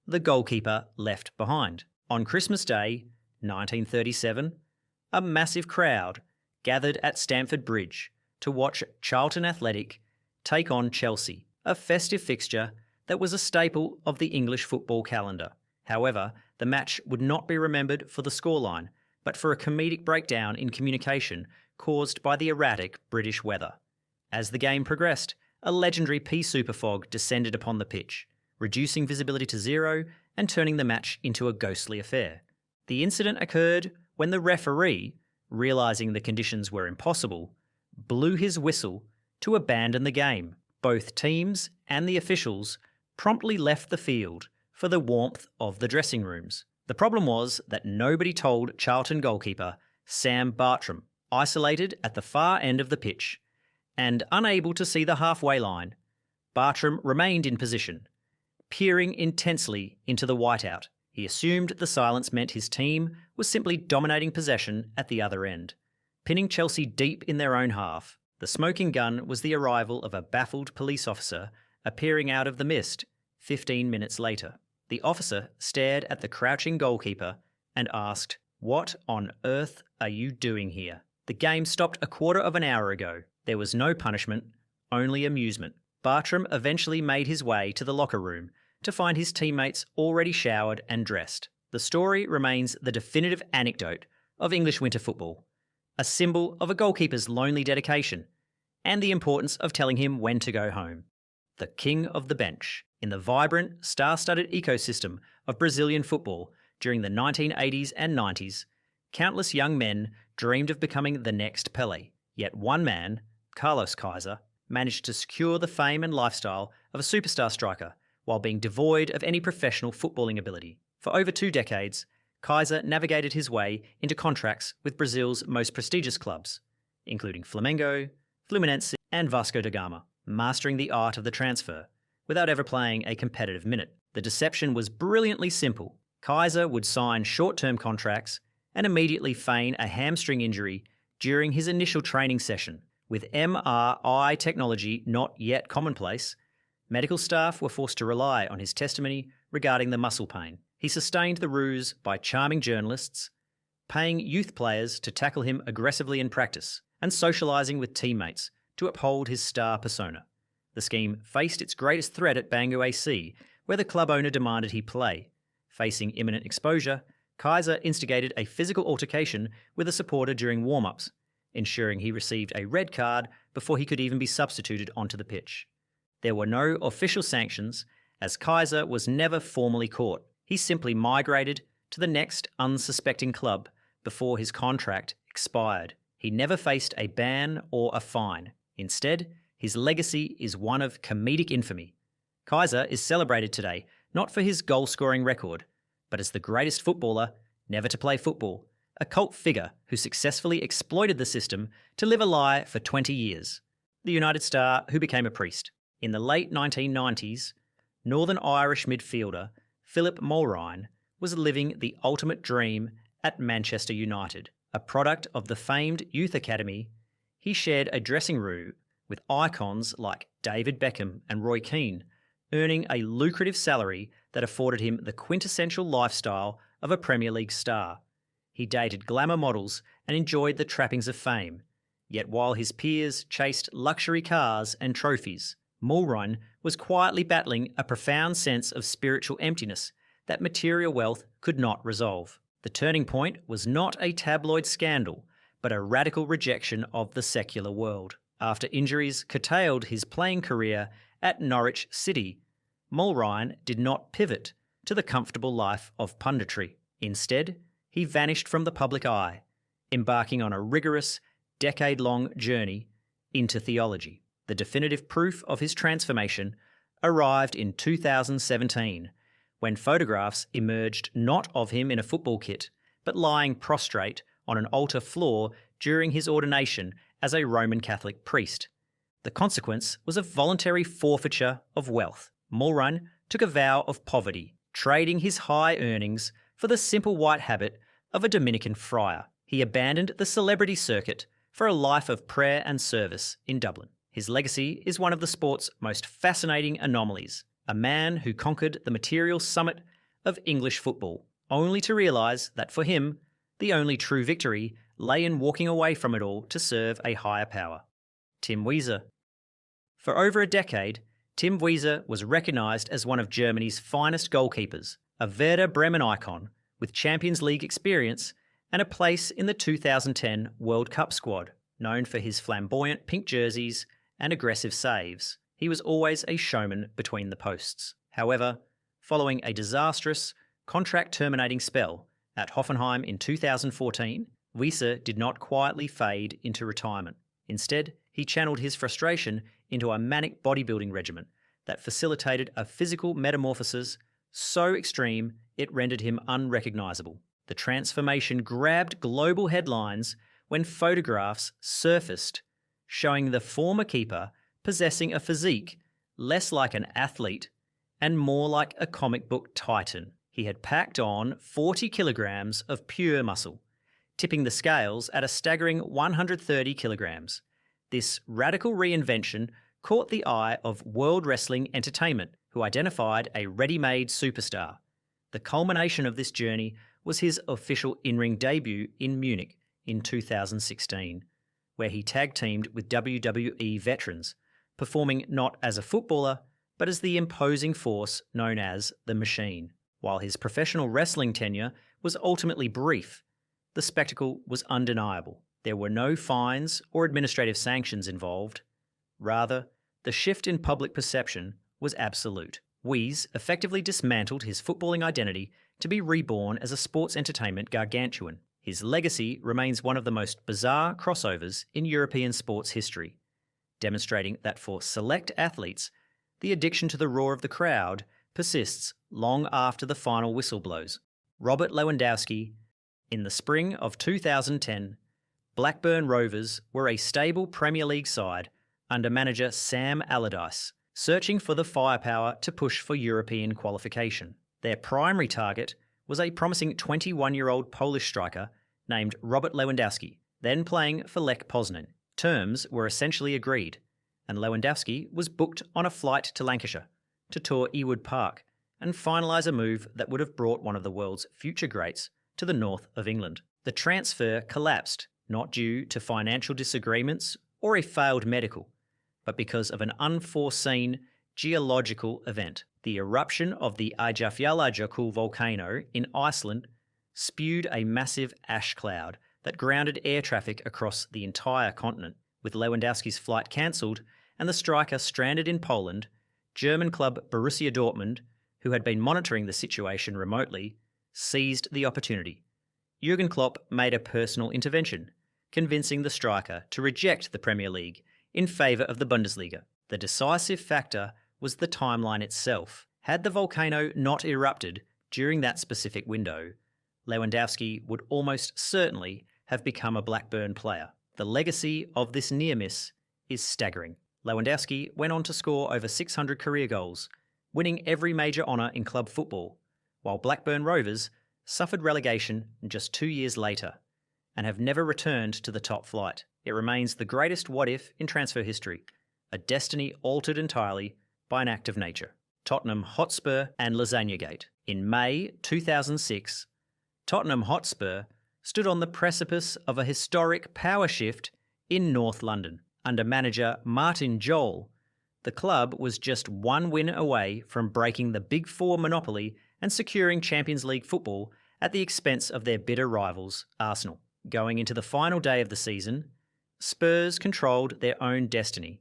the goalkeeper left behind. On Christmas Day, 1937, a massive crowd gathered at Stamford Bridge to watch Charlton Athletic take on Chelsea, a festive fixture that was a staple of the English football calendar. However, the match would not be remembered for the scoreline, but for a comedic breakdown in communication caused by the erratic British weather. As the game progressed, a legendary pea super fog descended upon the pitch, reducing visibility to zero and turning the match into a ghostly affair. The incident occurred when the referee, realising the conditions were impossible, blew his whistle to abandon the game. Both teams and the officials promptly left the field for the warmth of the dressing rooms. The problem was that nobody told Charlton goalkeeper Sam Bartram, isolated at the far end of the pitch and unable to see the halfway line. Bartram remained in position, peering intensely into the whiteout. He assumed the silence meant his team was simply dominating possession at the other end, pinning Chelsea deep in their own half. The smoking gun was the arrival of a baffled police officer appearing out of the mist 15 minutes later. The officer stared at the crouching goalkeeper and asked, "What on earth are you doing here?" The game stopped a quarter of an hour ago. There was no punishment, only amusement. Bartram eventually made his way to the locker room to find his teammates already showered and dressed. The story remains the definitive anecdote of English winter football, a symbol of a goalkeeper's lonely dedication and the importance of telling him when to go home. The king of the bench. In the vibrant, star-studded ecosystem of Brazilian football during the 1980s and 90s, countless young men dreamed of becoming the next Pelé. Yet one man, Carlos Kaiser, managed to secure the fame and lifestyle of a superstar striker while being devoid of any professional footballing ability. For over 2 decades, Kaiser navigated his way into contracts with Brazil's most prestigious clubs, including Flamengo, Fluminense and Vasco da Gama, mastering the art of the transfer without ever playing a competitive minute. The deception was brilliantly simple. Kaiser would sign short-term contracts and immediately feign a hamstring injury during his initial training session. With MRI technology not yet commonplace, medical staff were forced to rely on his testimony regarding the muscle pain. He sustained the ruse by charming journalists, paying youth players to tackle him aggressively in practice, and socialising with teammates to uphold his star persona. The scheme faced its greatest threat at Bangu AC, where the club owner demanded he play. Facing imminent exposure, Kaiser instigated a physical altercation with a supporter during warm-ups, ensuring he received a red card before he could even be substituted onto the pitch. There were no official sanctions, as Kaiser was never formally caught. He simply migrated to the next unsuspecting club before his contract expired. He never faced a ban or a fine. Instead, his legacy is one of comedic infamy. Kaiser is celebrated today not for his goal-scoring record, but as the greatest footballer never to play football, a cult figure who successfully exploited the system to live a lie for 20 years. The United star who became a priest. In the late 1990s, Northern Irish midfielder Philip Mulryne was living the ultimate dream at Manchester United. A product of the famed youth academy, he shared a dressing room with icons like David Beckham and Roy Keane, earning a lucrative salary that afforded him the quintessential lifestyle of a Premier League star. He dated glamour models and enjoyed the trappings of fame. Yet while his peers chased luxury cars and trophies, Mulryne was quietly battling a profound sense of spiritual emptiness that material wealth could not resolve. The turning point was not a tabloid scandal, but a radical rejection of the secular world. After injuries curtailed his playing career at Norwich City, Mulryne did not pivot to the comfortable life of punditry. Instead, he vanished from the public eye, embarking on a rigorous, decade-long journey into theology. The definitive proof of his transformation arrived in 2017, when photographs emerged not of him in a football kit, but lying prostrate on an altar floor during his ordination as a Roman Catholic priest. The consequence was a voluntary forfeiture of wealth. Mulryne took a vow of poverty, trading his high earnings for the simple white habit of a Dominican friar. He abandoned the celebrity circuit for a life of prayer and service in Dublin. His legacy is one of the sport's most fascinating anomalies. A man who conquered the material summit of English football, only to realise that for him, the only true victory lay in walking away from it all to serve a higher power. Tim Wiese. For over a decade, Tim Wiese was recognised as one of Germany's finest goalkeepers, a Werder Bremen icon with Champions League experience and a place in the 2010 World Cup squad. Known for his flamboyant pink jerseys and aggressive saves, he was always a showman between the posts. However, following a disastrous, contract-terminating spell at Hoffenheim in 2014, Wiese did not quietly fade into retirement. Instead, he channeled his frustration into a manic bodybuilding regimen that facilitated a physical metamorphosis so extreme it rendered him unrecognisable. The transformation grabbed global headlines when photographs surfaced showing the former keeper possessing a physique less like an athlete and more like a comic book titan. He had packed on 40 kilograms of pure muscle, tipping the scales at a staggering 130 kilograms. This radical reinvention caught the eye of World Wrestling Entertainment, who identified a ready-made superstar. The culmination of this journey was his official in-ring debut in Munich in 2016, where he tag-teamed with WWE veterans, performing not as a footballer, but as the imposing force known as The Machine. While his professional wrestling tenure was ultimately brief, the spectacle was undeniable. There were no fines or administrative sanctions involved. Rather, the shift in public perception was absolute. Wiese effectively dismantled his footballing identity to be reborn as a sports entertainment gargantuan. His legacy remains one of the most bizarre crossovers in European sports history, demonstrating that for select athletes, the addiction to the roar of the crowd persists long after the final whistle blows. Robert Lewandowski. In the spring of 2010, Blackburn Rovers were a stable Premier League side under manager Sam Allardyce, searching for the firepower to push for European qualification. Their primary target was a promising 21-year-old Polish striker named Robert Lewandowski, then playing for Lech Poznan. Terms were essentially agreed, and Lewandowski was booked on a flight to Lancashire to tour Ewood Park and finalise a move that would have brought one of the world's future greats to the north of England. The transfer collapsed, not due to financial disagreements or a failed medical, but because of an unforeseen geological event. The eruption of the Eyjafjallajökull volcano in Iceland spewed a massive ash cloud that grounded air traffic across the entire continent. With Lewandowski's flight cancelled and the striker stranded in Poland, German club Borussia Dortmund, who had been monitoring the situation remotely, seized the opportunity. Jurgen Klopp made a personal intervention, convincing the striker to reject the Premier League in favour of the Bundesliga. The decisive factor was the timeline itself. Had the volcano not erupted during that specific window, Lewandowski would almost certainly have become a Blackburn player. The legacy of this near miss is staggering. Lewandowski went on to score over 600 career goals, winning every major honour in club football, while Blackburn Rovers suffered relegation just 2 years later and have never returned to the top flight. It remains the greatest what-if in transfer history, a destiny altered entirely by an act of nature. Tottenham Hotspur and Lasagna Gate. In May 2006, Tottenham Hotspur stood on the precipice of a historic power shift in North London. Under manager Martin Jol, the club was just one win away from breaking the Big Four monopoly and securing Champions League football at the expense of their bitter rivals, Arsenal. Going into the final day of the season, Spurs controlled their own destiny.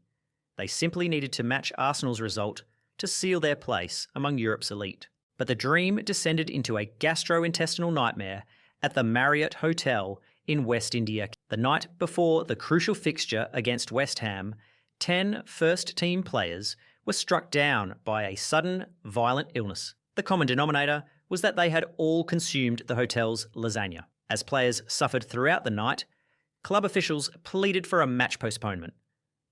They simply needed to match Arsenal's result to seal their place among Europe's elite. But the dream descended into a gastrointestinal nightmare at the Marriott Hotel in West India. The night before the crucial fixture against West Ham, 10 first-team players were struck down by a sudden, violent illness. The common denominator was that they had all consumed the hotel's lasagna. As players suffered throughout the night, club officials pleaded for a match postponement,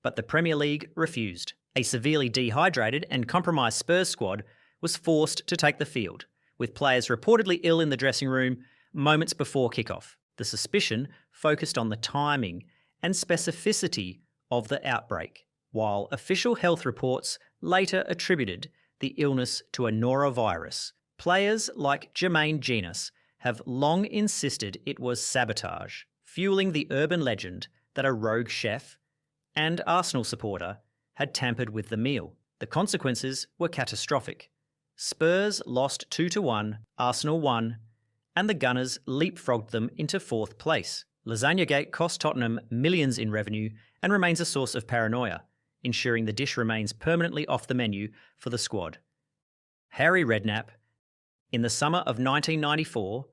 but the Premier League refused. A severely dehydrated and compromised Spurs squad was forced to take the field, with players reportedly ill in the dressing room moments before kickoff. The suspicion focused on the timing and specificity of the outbreak, while official health reports later attributed the illness to a norovirus, Players like Jermaine Genus have long insisted it was sabotage, fueling the urban legend that a rogue chef and Arsenal supporter had tampered with the meal. The consequences were catastrophic. Spurs lost 2-1, Arsenal won, and the Gunners leapfrogged them into 4th place. Lasagna Gate cost Tottenham millions in revenue and remains a source of paranoia, ensuring the dish remains permanently off the menu for the squad. Harry Redknapp. In the summer of 1994,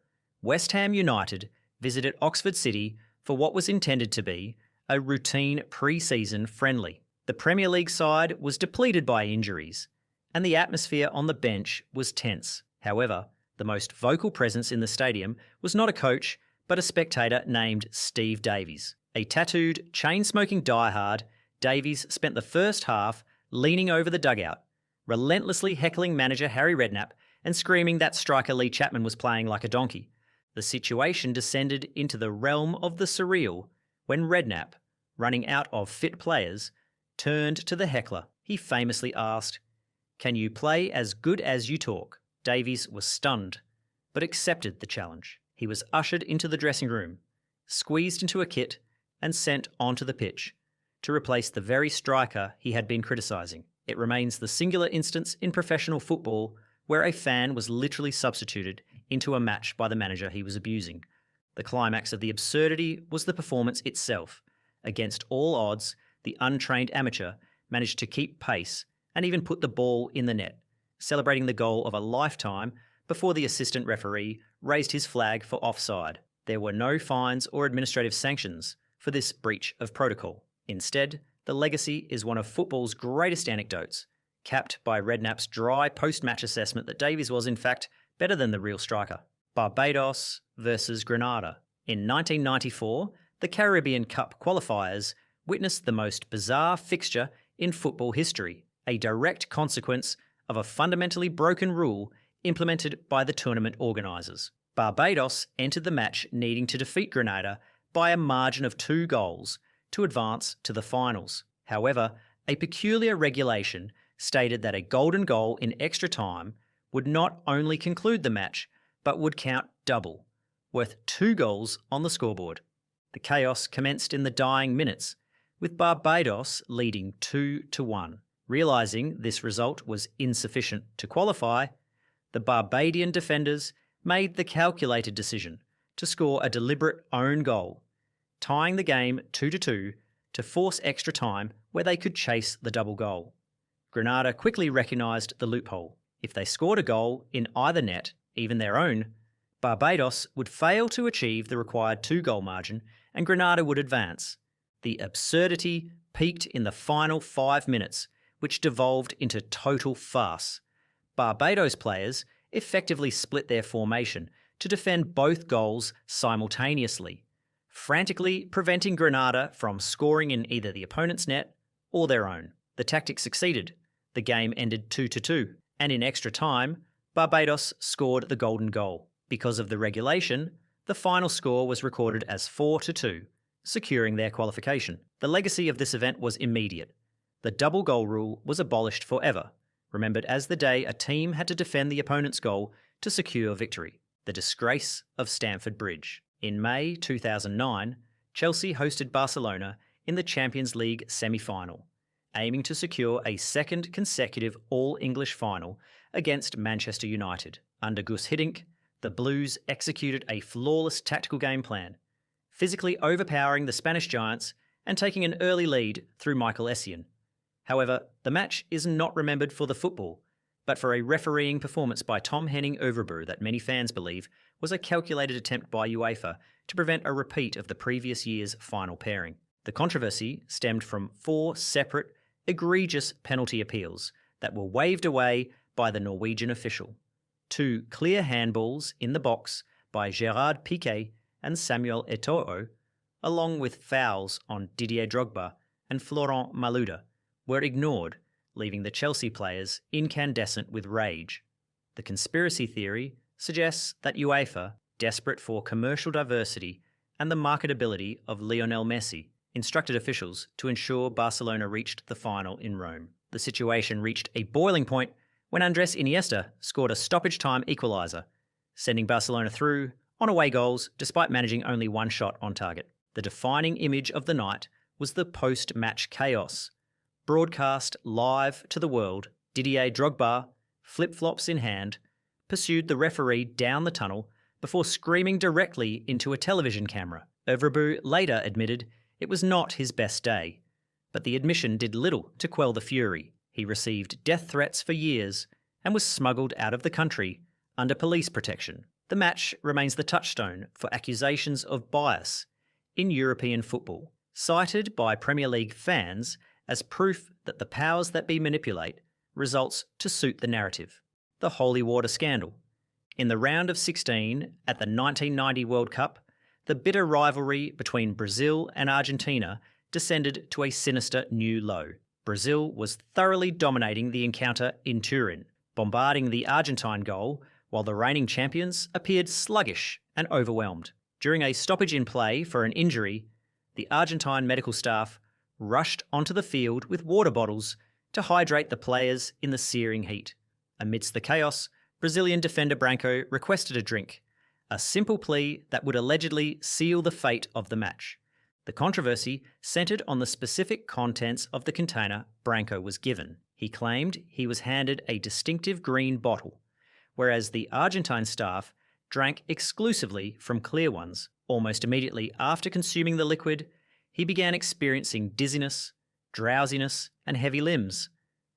West Ham United visited Oxford City for what was intended to be a routine pre-season friendly. The Premier League side was depleted by injuries, and the atmosphere on the bench was tense. However, the most vocal presence in the stadium was not a coach, but a spectator named Steve Davies. A tattooed, chain-smoking diehard, Davies spent the first half leaning over the dugout, relentlessly heckling manager Harry Redknapp and screaming that striker Lee Chapman was playing like a donkey. The situation descended into the realm of the surreal when Redknapp, running out of fit players, turned to the heckler. He famously asked, "Can you play as good as you talk?" Davies was stunned, but accepted the challenge. He was ushered into the dressing room, squeezed into a kit, and sent onto the pitch to replace the very striker he had been criticising. It remains the singular instance in professional football where a fan was literally substituted into a match by the manager he was abusing. The climax of the absurdity was the performance itself. Against all odds, the untrained amateur managed to keep pace and even put the ball in the net, celebrating the goal of a lifetime before the assistant referee raised his flag for offside. There were no fines or administrative sanctions for this breach of protocol. Instead, the legacy is one of football's greatest anecdotes, capped by Redknapp's dry post-match assessment that Davies was, in fact, better than the real striker. Barbados versus Grenada. In 1994, the Caribbean Cup qualifiers witnessed the most bizarre fixture in football history, a direct consequence of a fundamentally broken rule implemented by the tournament organisers. Barbados entered the match needing to defeat Grenada by a margin of 2 goals to advance to the finals. However, a peculiar regulation stated that a golden goal in extra time would not only conclude the match, but would count double, worth 2 goals on the scoreboard. The chaos commenced in the dying minutes, with Barbados leading 2-1. Realising this result was insufficient to qualify, the Barbadian defenders made the calculated decision to score a deliberate own goal, tying the game 2-2 to force extra time where they could chase the double goal. Granada quickly recognised the loophole. If they scored a goal in either net, even their own, Barbados would fail to achieve the required 2-goal margin and Granada would advance. The absurdity peaked in the final 5 minutes, which devolved into total farce. Barbados players effectively split their formation to defend both goals simultaneously, frantically preventing Granada from scoring in either the opponent's net or their own. The tactic succeeded. The game ended 2-2, and in extra time, Barbados scored the golden goal. Because of the regulation, the final score was recorded as 4-2, securing their qualification. The legacy of this event was immediate. The double goal rule was abolished forever, remembered as the day a team had to defend the opponent's goal to secure victory. The disgrace of Stamford Bridge. In May 2009, Chelsea hosted Barcelona in the Champions League semi-final, aiming to secure a second consecutive All-English final against Manchester United. Under Gus Hiddink, the Blues executed a flawless tactical game plan, physically overpowering the Spanish giants and taking an early lead through Michael Essien. However, the match is not remembered for the football, but for a refereeing performance by Tom Henning Overbrew that many fans believe was a calculated attempt by UEFA to prevent a repeat of the previous year's final pairing. The controversy stemmed from 4 separate, egregious penalty appeals that were waved away by the Norwegian official. 2 clear handballs in the box by Gerard Piqué and Samuel Eto'o, along with fouls on Didier Drogba and Florent Malouda, were ignored, leaving the Chelsea players incandescent with rage. The conspiracy theory suggests that UEFA, desperate for commercial diversity and the marketability of Lionel Messi, instructed officials to ensure Barcelona reached the final in Rome. The situation reached a boiling point when Andres Iniesta scored a stoppage-time equaliser, sending Barcelona through on away goals despite managing only one shot on target. The defining image of the night was the post-match chaos. Broadcast live to the world, Didier Drogba, flip-flops in hand, pursued the referee down the tunnel before screaming directly into a television camera. Evrebu later admitted it was not his best day, but the admission did little to quell the fury. He received death threats for years and was smuggled out of the country under police protection. The match remains the touchstone for accusations of bias in European football, cited by Premier League fans as proof that the powers that be manipulate results to suit the narrative. The holy water scandal. In the round of 16 at the 1990 World Cup, the bitter rivalry between Brazil and Argentina descended to a sinister new low. Brazil was thoroughly dominating the encounter in Turin, bombarding the Argentine goal, while the reigning champions appeared sluggish and overwhelmed. During a stoppage in play for an injury, the Argentine medical staff rushed onto the field with water bottles to hydrate the players in the searing heat. Amidst the chaos, Brazilian defender Branco requested a drink, a simple plea that would allegedly seal the fate of the match. The controversy centred on the specific contents of the container Branco was given. He claimed he was handed a distinctive green bottle, whereas the Argentine staff drank exclusively from clear ones. Almost immediately after consuming the liquid, he began experiencing dizziness, drowsiness, and heavy limbs,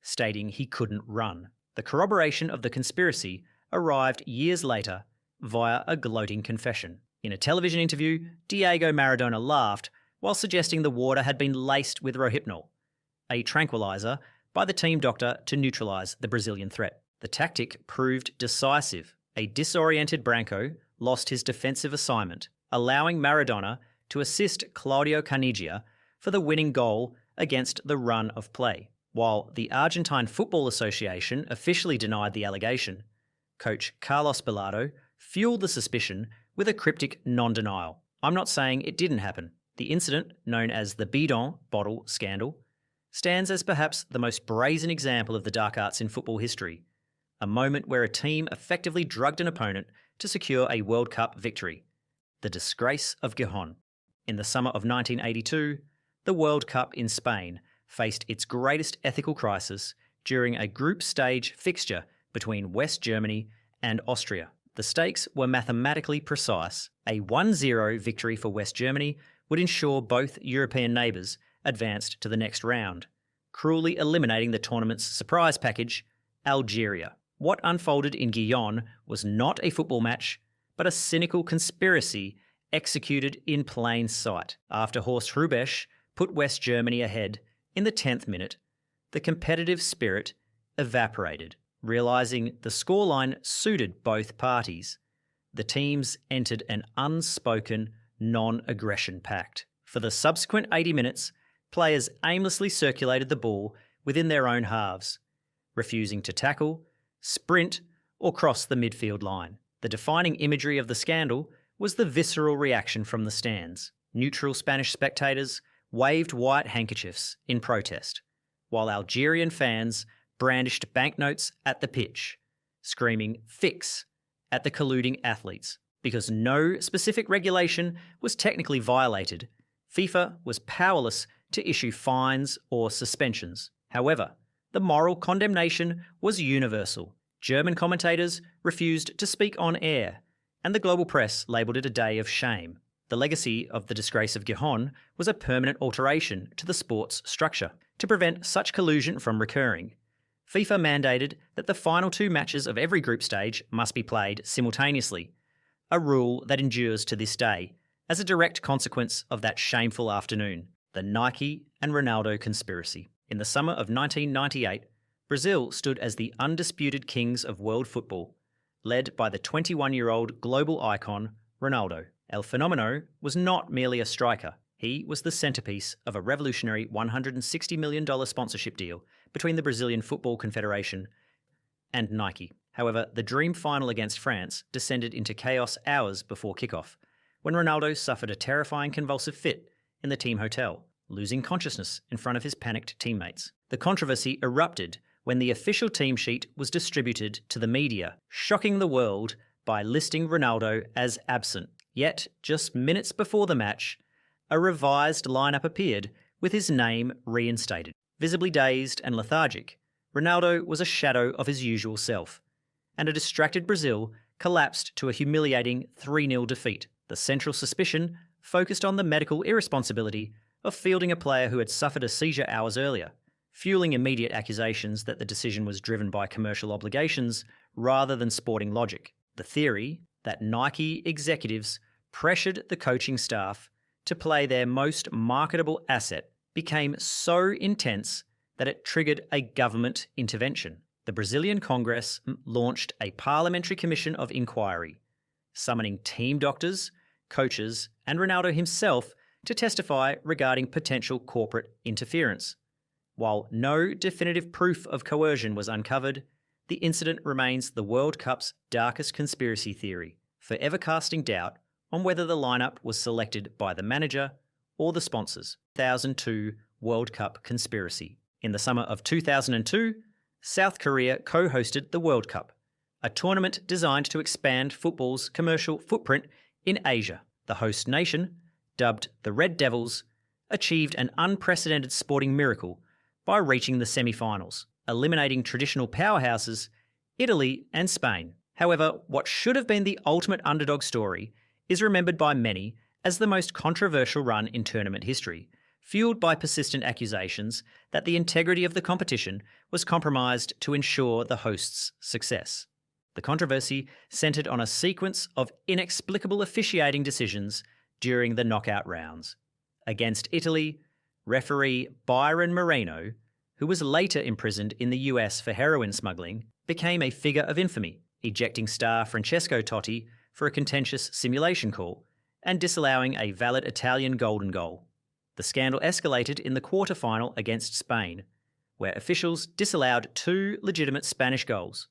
stating he couldn't run. The corroboration of the conspiracy arrived years later via a gloating confession. In a television interview, Diego Maradona laughed while suggesting the water had been laced with Rohypnol, a tranquilizer, by the team doctor to neutralise the Brazilian threat. The tactic proved decisive. A disoriented Branco lost his defensive assignment, allowing Maradona to assist Claudio Caniggia for the winning goal against the run of play. While the Argentine Football Association officially denied the allegation, coach Carlos Bilardo fueled the suspicion with a cryptic non-denial. "I'm not saying it didn't happen." The incident, known as the bidon bottle scandal, stands as perhaps the most brazen example of the dark arts in football history, a moment where a team effectively drugged an opponent to secure a World Cup victory. The Disgrace of Gijón. In the summer of 1982, the World Cup in Spain faced its greatest ethical crisis during a group stage fixture between West Germany and Austria. The stakes were mathematically precise. A 1-0 victory for West Germany would ensure both European neighbours advanced to the next round, cruelly eliminating the tournament's surprise package, Algeria. What unfolded in Gijón was not a football match, but a cynical conspiracy executed in plain sight. After Horst Hrubesch put West Germany ahead in the 10th minute, the competitive spirit evaporated. Realising the scoreline suited both parties, the teams entered an unspoken non-aggression pact. For the subsequent 80 minutes, players aimlessly circulated the ball within their own halves, refusing to tackle, sprint, or cross the midfield line. The defining imagery of the scandal was the visceral reaction from the stands. Neutral Spanish spectators waved white handkerchiefs in protest, while Algerian fans brandished banknotes at the pitch, screaming "fix" at the colluding athletes. Because no specific regulation was technically violated, FIFA was powerless to issue fines or suspensions. However, the moral condemnation was universal. German commentators refused to speak on air, and the global press labelled it a day of shame. The legacy of the Disgrace of Gijón was a permanent alteration to the sport's structure. To prevent such collusion from recurring, FIFA mandated that the final 2 matches of every group stage must be played simultaneously, a rule that endures to this day as a direct consequence of that shameful afternoon, the Nike and Ronaldo conspiracy. In the summer of 1998, Brazil stood as the undisputed kings of world football, led by the 21-year-old global icon Ronaldo. El Fenomeno was not merely a striker. He was the centrepiece of a revolutionary $160 million sponsorship deal between the Brazilian Football Confederation and Nike. However, the dream final against France descended into chaos hours before kickoff, when Ronaldo suffered a terrifying convulsive fit in the team hotel, losing consciousness in front of his panicked teammates. The controversy erupted when the official team sheet was distributed to the media, shocking the world by listing Ronaldo as absent. Yet, just minutes before the match, a revised lineup appeared with his name reinstated. Visibly dazed and lethargic, Ronaldo was a shadow of his usual self, and a distracted Brazil collapsed to a humiliating 3-0 defeat. The central suspicion focused on the medical irresponsibility of fielding a player who had suffered a seizure hours earlier, fueling immediate accusations that the decision was driven by commercial obligations rather than sporting logic. The theory that Nike executives pressured the coaching staff to play their most marketable asset became so intense that it triggered a government intervention. The Brazilian Congress launched a parliamentary commission of inquiry, summoning team doctors, coaches, and Ronaldo himself to testify regarding potential corporate interference. While no definitive proof of coercion was uncovered, the incident remains the World Cup's darkest conspiracy theory, forever casting doubt on whether the lineup was selected by the manager or the sponsors. 2002 World Cup conspiracy. In the summer of 2002, South Korea co-hosted the World Cup, a tournament designed to expand football's commercial footprint in Asia. The host nation, dubbed the Red Devils, achieved an unprecedented sporting miracle by reaching the semi-finals, eliminating traditional powerhouses Italy and Spain. However, what should have been the ultimate underdog story is remembered by many as the most controversial run in tournament history, fueled by persistent accusations that the integrity of the competition was compromised to ensure the hosts' success. The controversy centred on a sequence of inexplicable officiating decisions during the knockout rounds. Against Italy, referee Byron Moreno, who was later imprisoned in the US for heroin smuggling, became a figure of infamy, ejecting star Francesco Totti for a contentious simulation call and disallowing a valid Italian golden goal. The scandal escalated in the quarter-final against Spain, where officials disallowed 2 legitimate Spanish goals,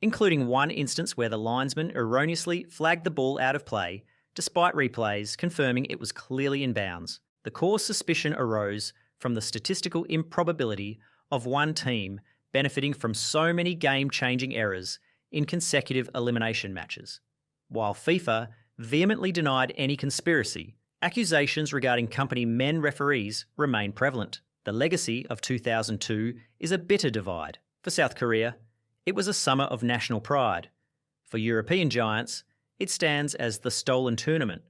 including one instance where the linesman erroneously flagged the ball out of play, despite replays confirming it was clearly in bounds. The core suspicion arose from the statistical improbability of one team benefiting from so many game-changing errors in consecutive elimination matches. While FIFA vehemently denied any conspiracy, accusations regarding company men referees remain prevalent. The legacy of 2002 is a bitter divide. For South Korea, it was a summer of national pride. For European giants, it stands as the stolen tournament,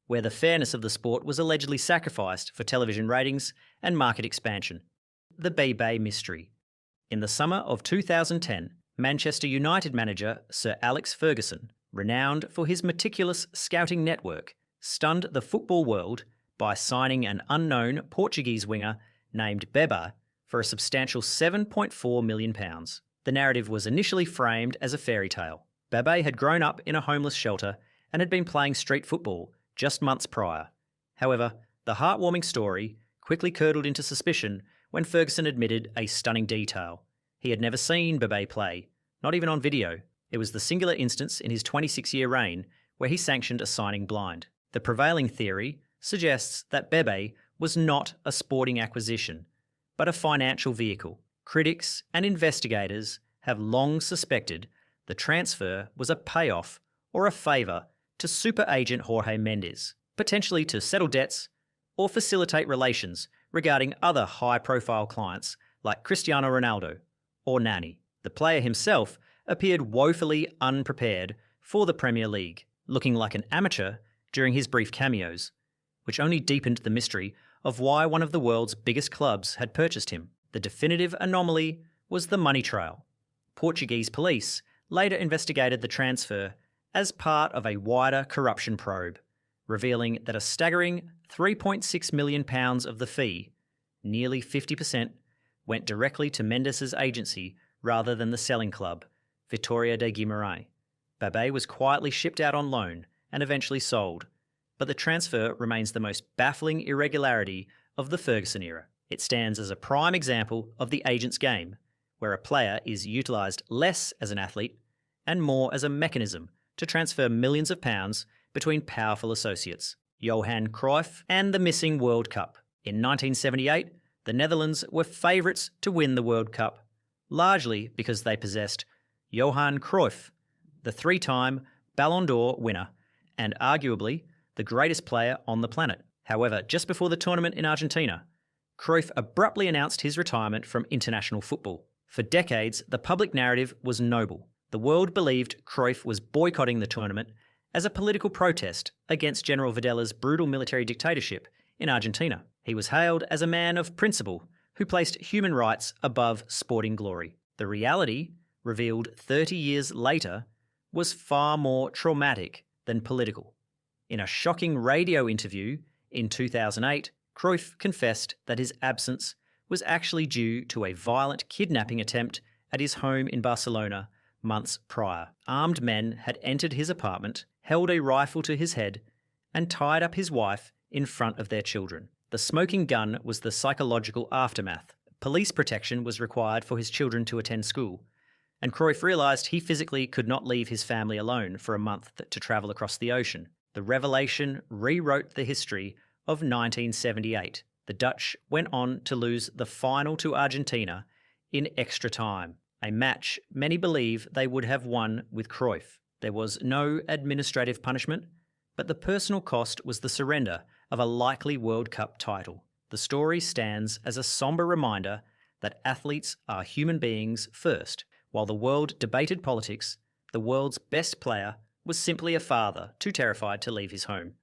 where the fairness of the sport was allegedly sacrificed for television ratings and market expansion. The Bebe mystery. In the summer of 2010, Manchester United manager Sir Alex Ferguson, renowned for his meticulous scouting network, stunned the football world by signing an unknown Portuguese winger named Bebe for a substantial £7.4 million. The narrative was initially framed as a fairy tale. Bebe had grown up in a homeless shelter and had been playing street football just months prior. However, the heartwarming story quickly curdled into suspicion when Ferguson admitted a stunning detail. He had never seen Bebe play, not even on video. It was the singular instance in his 26-year reign where he sanctioned a signing blind. The prevailing theory suggests that Bebe was not a sporting acquisition, but a financial vehicle. Critics and investigators have long suspected the transfer was a payoff or a favour to super agent Jorge Mendes, potentially to settle debts or facilitate relations regarding other high-profile clients like Cristiano Ronaldo or Nani. The player himself appeared woefully unprepared for the Premier League, looking like an amateur during his brief cameos, which only deepened the mystery of why one of the world's biggest clubs had purchased him. The definitive anomaly was the money trail. Portuguese police later investigated the transfer as part of a wider corruption probe, revealing that a staggering £3.6 million of the fee, nearly 50%, went directly to Mendes' agency rather than the selling club, Vitória de Guimarães. Bebe was quietly shipped out on loan and eventually sold, but the transfer remains the most baffling irregularity of the Ferguson era. It stands as a prime example of the agent's game, where a player is utilised less as an athlete and more as a mechanism to transfer millions of pounds between powerful associates. Johan Cruyff and the missing World Cup. In 1978, the Netherlands were favourites to win the World Cup, largely because they possessed Johan Cruyff, the three-time Ballon d'Or winner, and arguably the greatest player on the planet. However, just before the tournament in Argentina, Cruyff abruptly announced his retirement from international football. For decades, the public narrative was noble. The world believed Cruyff was boycotting the tournament as a political protest against General Videla's brutal military dictatorship in Argentina. He was hailed as a man of principle who placed human rights above sporting glory. The reality, revealed 30 years later, was far more traumatic than political. In a shocking radio interview in 2008, Cruyff confessed that his absence was actually due to a violent kidnapping attempt at his home in Barcelona months prior. Armed men had entered his apartment, held a rifle to his head, and tied up his wife in front of their children. The smoking gun was the psychological aftermath. Police protection was required for his children to attend school, and Cruyff realised he physically could not leave his family alone for a month to travel across the ocean. The revelation rewrote the history of 1978. The Dutch went on to lose the final to Argentina in extra time, a match many believe they would have won with Cruyff. There was no administrative punishment, but the personal cost was the surrender of a likely World Cup title. The story stands as a sombre reminder that athletes are human beings first. While the world debated politics, the world's best player was simply a father too terrified to leave his home.